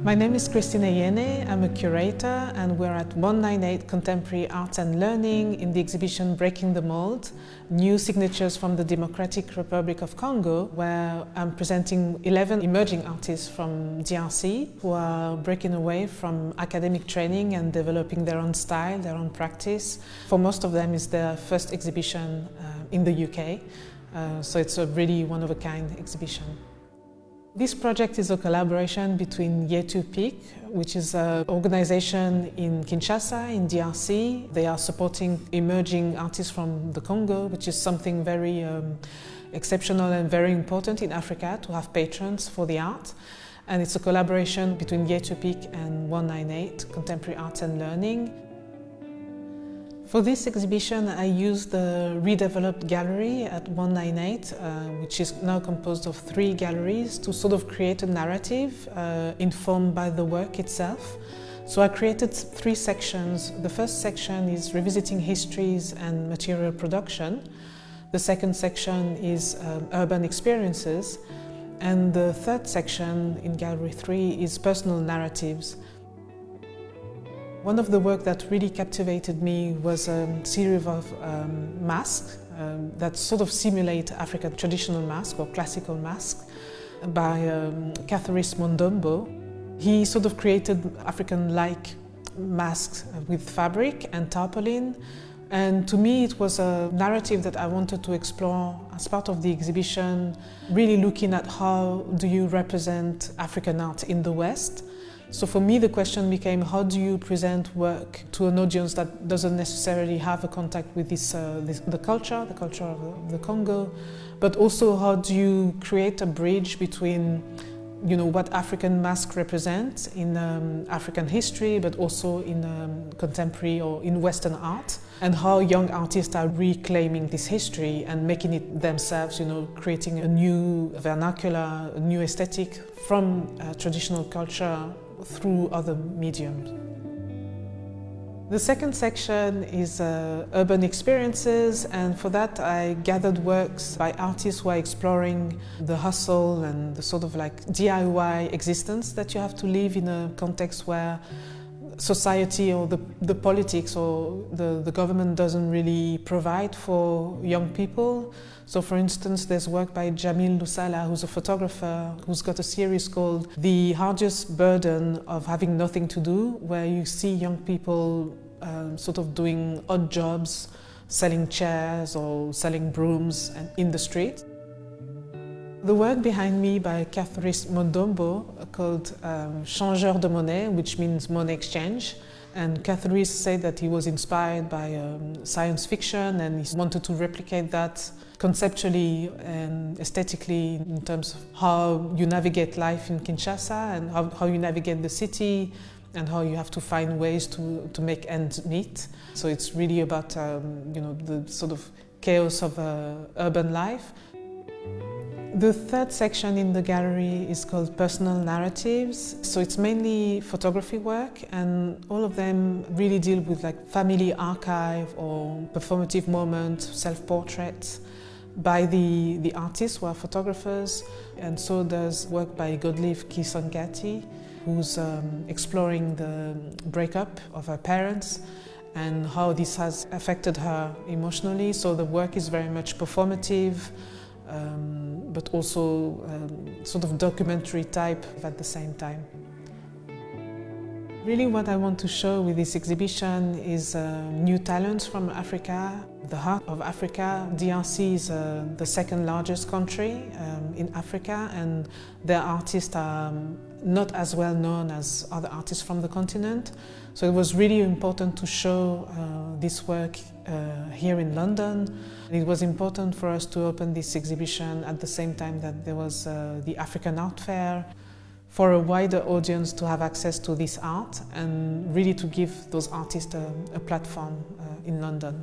My name is Christina Yene. I'm a curator and we're at 198 Contemporary Arts and Learning in the exhibition Breaking the Mold, New Signatures from the Democratic Republic of Congo, where I'm presenting 11 emerging artists from DRC who are breaking away from academic training and developing their own style, their own practice. For most of them, it's their first exhibition in the UK, so it's a really one-of-a-kind exhibition. This project is a collaboration between Yetu-Peak, which is an organization in Kinshasa, in DRC. They are supporting emerging artists from the Congo, which is something very exceptional and very important in Africa, to have patrons for the art. And it's a collaboration between Yetu-Peak and 198, Contemporary Arts and Learning. For this exhibition, I used the redeveloped gallery at 198, which is now composed of 3 galleries, to sort of create a narrative informed by the work itself. So I created 3 sections. The first section is revisiting histories and material production. The second section is urban experiences. And the third section in Gallery 3 is personal narratives. One of the work that really captivated me was a series of masks that sort of simulate African traditional mask or classical mask by Catherine Mondombo. He sort of created African-like masks with fabric and tarpaulin, and to me it was a narrative that I wanted to explore as part of the exhibition, really looking at how do you represent African art in the West. So for me the question became, how do you present work to an audience that doesn't necessarily have a contact with the culture of the Congo, but also how do you create a bridge between what African masks represent in African history, but also in contemporary or in Western art, and how young artists are reclaiming this history and making it themselves, creating a new vernacular, a new aesthetic from traditional culture through other mediums. The second section is urban experiences, and for that I gathered works by artists who are exploring the hustle and the sort of like DIY existence that you have to live in a context where society or the politics or the government doesn't really provide for young people. So for instance, there's work by Jamil Lusala, who's a photographer, who's got a series called The Hardest Burden of Having Nothing to Do, where you see young people sort of doing odd jobs, selling chairs or selling brooms in the street. The work behind me by Catherine Mondombo called Changeur de Monnaie, which means money exchange. And Catherine said that he was inspired by science fiction and he wanted to replicate that conceptually and aesthetically in terms of how you navigate life in Kinshasa and how you navigate the city and how you have to find ways to make ends meet. So it's really about the sort of chaos of urban life. The third section in the gallery is called Personal Narratives. So it's mainly photography work, and all of them really deal with like family archive or performative moments, self-portraits by the artists who are photographers. And so there's work by Godlive Kisongati, who's exploring the breakup of her parents and how this has affected her emotionally. So the work is very much performative, but also sort of documentary type at the same time. Really what I want to show with this exhibition is new talents from Africa, the heart of Africa. DRC is the second largest country in Africa, and their artists are not as well known as other artists from the continent. So it was really important to show this work here in London. It was important for us to open this exhibition at the same time that there was the African Art Fair, for a wider audience to have access to this art and really to give those artists a platform in London.